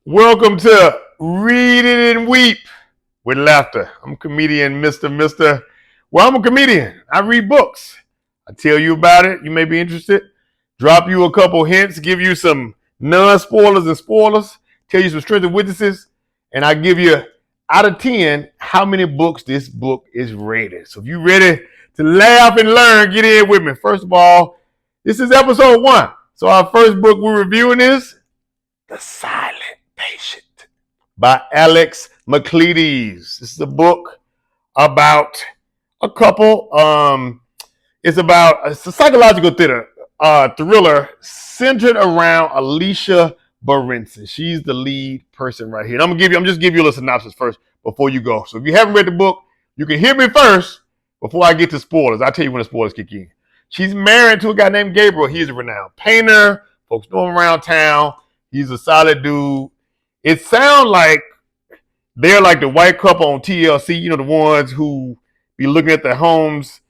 Welcome to Read It and Weep with Laughter. I'm comedian Mr. Well, I'm a comedian. I read books. I tell you about it. You may be interested. Drop you a couple hints, give you some non-spoilers and spoilers, tell you some strengths and weaknesses, and I give you out of 10 how many books this book is rated. So if you're ready to laugh and learn, get in with me. First of all, this is episode 1. So our first book we're reviewing is The Silent Patient by Alex Michaelides. This is a book about a couple. It's a psychological thriller centered around Alicia Berenson. She's the lead person right here. And I'm just give you a little synopsis first before you go. So if you haven't read the book, you can hear me first before I get to spoilers. I'll tell you when the spoilers kick in. She's married to a guy named Gabriel. He's a renowned painter. Folks know him around town. He's a solid dude. It sounds like they're like the white couple on TLC, the ones who be looking at their homes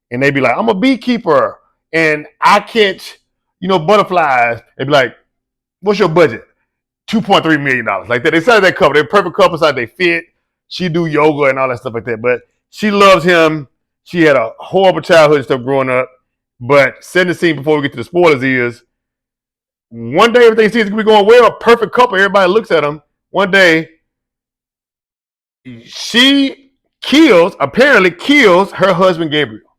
and they be like, I'm a beekeeper and I catch, butterflies. They be like, what's your budget? $2.3 million. Like that. They sound like that couple. They're a perfect couple, so they fit. She do yoga and all that stuff like that. But she loves him. She had a horrible childhood and stuff growing up. But setting the scene before we get to the spoilers is, one day everything seems to be going well, a perfect couple, everybody looks at them. One day, she apparently kills her husband Gabriel.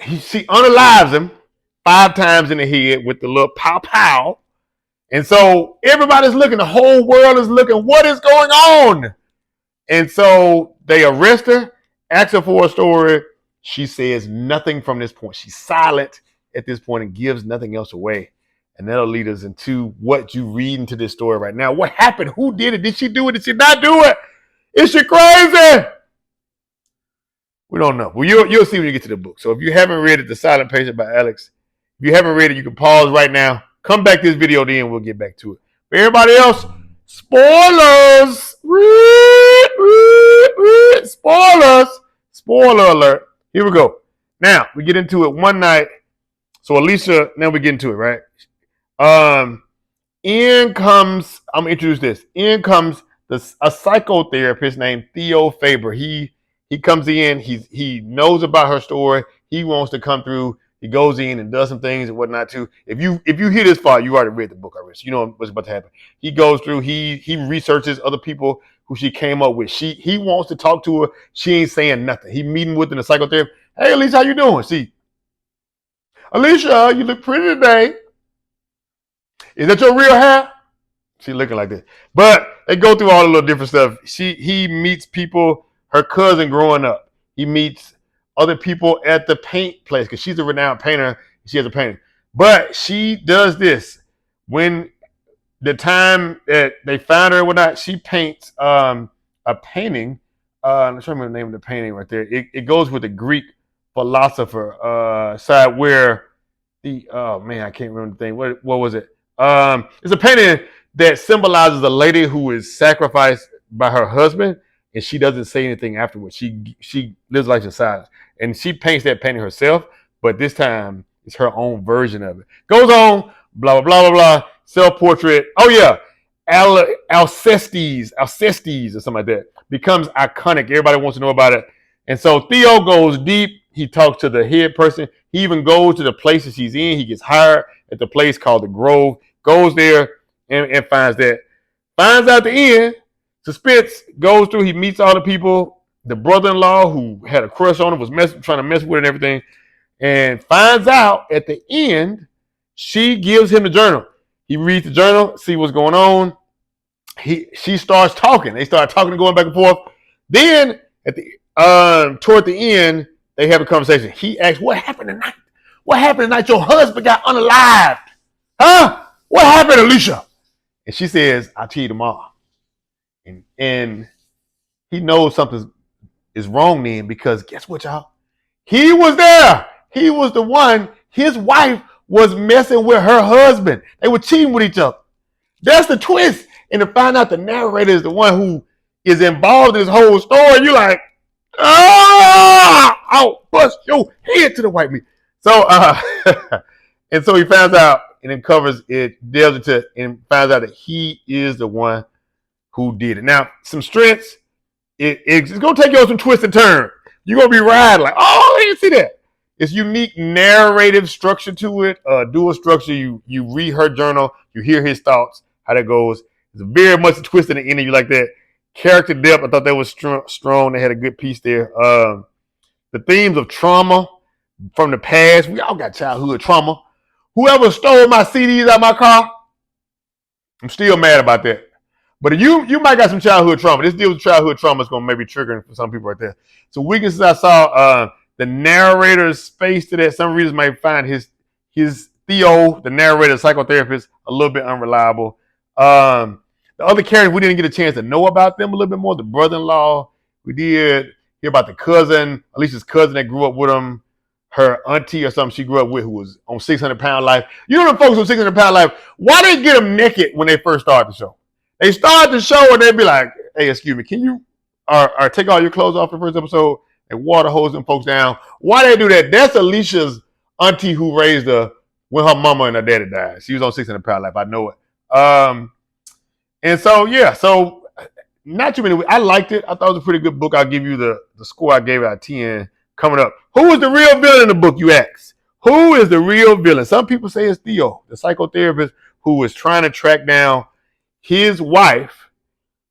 She unalives him 5 times in the head with the little pow pow. And so everybody's looking, the whole world is looking, what is going on? And so they arrest her, ask her for a story. She says nothing from this point. She's silent at this point and gives nothing else away. And that'll lead us into what you read into this story right now. What happened? Who did it? Did she do it? Did she not do it? Is she crazy? We don't know. Well, you'll see when you get to the book. So if you haven't read it, The Silent Patient by Alex, if you haven't read it, you can pause right now. Come back to this video, then we'll get back to it. For everybody else, spoilers. Spoilers. Spoiler alert. Here we go. Now, we get into it one night. So Alicia, now we get into it, right? In comes, I'm going to introduce this. In comes a psychotherapist named Theo Faber. He comes in, he knows about her story. He wants to come through. He goes in and does some things and whatnot too. If you hear this far, you already read the book already. So you know what's about to happen. He goes through, he researches other people who she came up with. He wants to talk to her. She ain't saying nothing. He meeting with her in the psychotherapist. Hey, Alicia, how you doing? See, Alicia, you look pretty today. Is that your real hair? She looking like this. But they go through all the little different stuff. He meets people, her cousin growing up. He meets other people at the paint place because she's a renowned painter. She has a painting. But she does this. When the time that they found her or whatnot, she paints a painting. Let's remember the name of the painting right there. It goes with the Greek philosopher side where I can't remember the thing. What was it? It's a painting that symbolizes a lady who is sacrificed by her husband, and she doesn't say anything afterwards. She lives life in silence, and she paints that painting herself. But this time, it's her own version of it. Goes on, blah blah blah blah blah. Self portrait. Oh yeah, Alcestes or something like that becomes iconic. Everybody wants to know about it, and so Theo goes deep. He talks to the head person. He even goes to the places she's in. He gets hired at the place called the Grove. Goes there and finds that. Finds out the end. Suspense goes through. He meets all the people. The brother-in-law who had a crush on him was trying to mess with it and everything. And finds out at the end, she gives him the journal. He reads the journal, see what's going on. She starts talking. They start talking and going back and forth. Then at the toward the end, they have a conversation. He asks, "What happened tonight? What happened tonight? Your husband got unalived, huh? What happened, Alicia?" And she says, "I'll tell you tomorrow." And he knows something is wrong then because guess what, y'all? He was there. He was the one. His wife was messing with her husband. They were cheating with each other. That's the twist. And to find out the narrator is the one who is involved in this whole story, you're like, I'll bust your head to the white meat. So, and so he finds out and it covers it, delves into and finds out that he is the one who did it. Now, some strengths. It's gonna take you on some twist and turn. You're gonna be riding like, oh, I didn't see that. It's unique narrative structure to it, dual structure. You read her journal, you hear his thoughts, how that goes. It's very much a twist in the end of you like that. Character depth, I thought that was strong. They had a good piece there. The themes of trauma from the past. We all got childhood trauma. Whoever stole my CDs out of my car, I'm still mad about that. But you might got some childhood trauma. This deal with childhood trauma is going to maybe trigger for some people right there. So weaknesses I saw, the narrator's space to that. Some readers might find his Theo, the narrator, psychotherapist, a little bit unreliable. The other characters, we didn't get a chance to know about them a little bit more. The brother-in-law, we did hear about the cousin, Alicia's cousin that grew up with him, her auntie or something she grew up with who was on 600-pound life. You know the folks on 600-pound life, why they get them naked when they first start the show? They start the show and they'd be like, hey, excuse me, can you take all your clothes off the first episode and water hose them folks down? Why they do that? That's Alicia's auntie who raised her when her mama and her daddy died. She was on 600-pound life. I know it. And so, yeah, so not too many. I liked it. I thought it was a pretty good book. I'll give you the score I gave it out of 10 coming up. Who is the real villain in the book, you ask? Who is the real villain? Some people say it's Theo, the psychotherapist who is trying to track down his wife.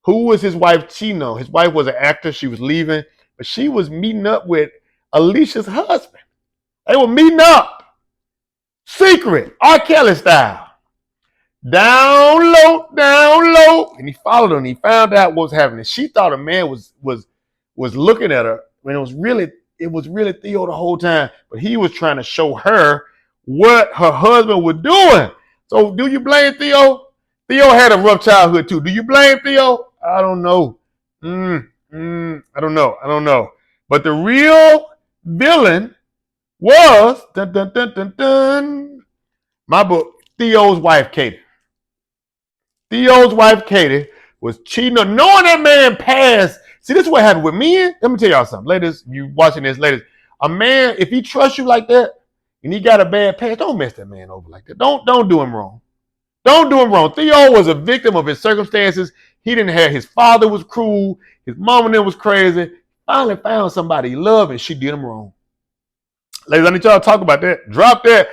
Who was his wife cheating on? His wife was an actor. She was leaving, but she was meeting up with Alicia's husband. They were meeting up. Secret, R. Kelly style. Down low. And he followed her and he found out what was happening. She thought a man was looking at her when it was really Theo the whole time, but he was trying to show her what her husband was doing. So do you blame Theo? Theo had a rough childhood too. Do you blame Theo? I don't know. I don't know. But the real villain was my book, Theo's wife, Katie. Theo's wife, Katie, was cheating on, knowing that man passed. See, this is what happened with men. Let me tell y'all something. Ladies, you watching this, ladies. A man, if he trusts you like that and he got a bad past, don't mess that man over like that. Don't do him wrong. Don't do him wrong. Theo was a victim of his circumstances. He didn't have, his father was cruel. His mom and them was crazy. Finally found somebody he loved and she did him wrong. Ladies, I need y'all to talk about that. Drop that.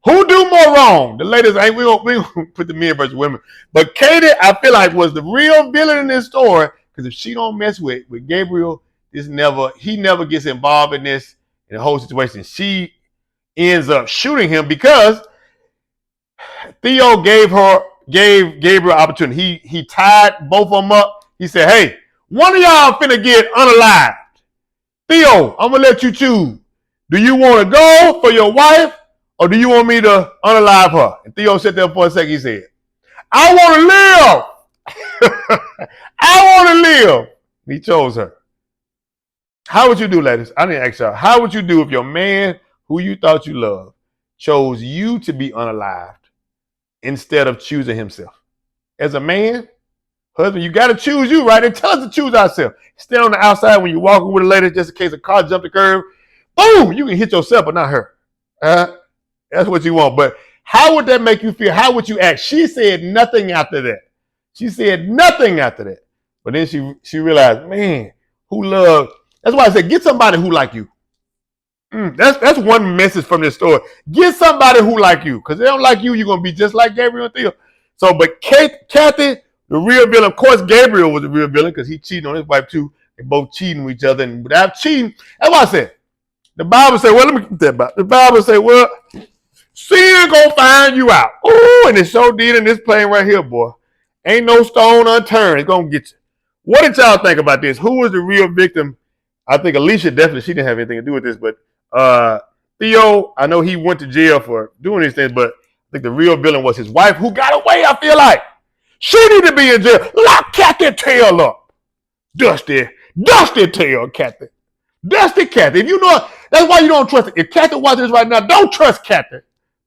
Who do more wrong? The ladies, we gonna put the men versus women. But Katie, I feel like, was the real villain in this story, because if she don't mess with Gabriel, he never gets involved in the whole situation. She ends up shooting him because Theo gave Gabriel opportunity. He tied both of them up. He said, hey, one of y'all finna get unalived. Theo, I'm gonna let you choose. Do you want to go for your wife, or do you want me to unalive her? And Theo sat there for a second. He said, I want to live. I want to live. And he chose her. How would you do, ladies? I didn't ask y'all. How would you do if your man, who you thought you loved, chose you to be unalived instead of choosing himself? As a man, husband, you got to choose you, right? They tell us to choose ourselves. Stand on the outside when you're walking with a lady, just in case a car jumped the curb. Boom! You can hit yourself, but not her. That's what you want. But how would that make you feel? How would you act? She said nothing after that. But then she realized, man, who loved? That's why I said, get somebody who like you. That's one message from this story. Get somebody who like you, because they don't like you, you're gonna be just like Gabriel and Theo. So, but Kathy, the real villain. Of course, Gabriel was the real villain because he cheated on his wife too. They both cheating with each other, and without cheating, that's what I said. The Bible say, well, let me get that back. The Bible say, well, sin gonna find you out. Ooh, and it so did in this plane right here, boy. Ain't no stone unturned. It's gonna get you. What did y'all think about this? Who was the real victim? I think Alicia definitely, she didn't have anything to do with this, but Theo, I know he went to jail for doing these things, but I think the real villain was his wife who got away, I feel like. She need to be in jail. Lock Kathy tail up. Dusty tail, Kathy. Dusty Kathy. If you know, that's why you don't trust it. If Kathy watches this right now, don't trust Kathy.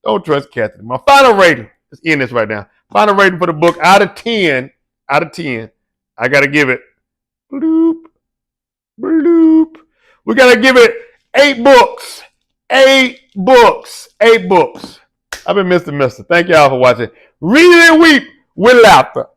Don't trust Kathy. My final rating, let's end this right now. Final rating for the book out of 10, I got to give it, bloop. We got to give it 8 books. 8 books. I've been Mr. Mister. Thank y'all for watching. Read it and weep with laughter.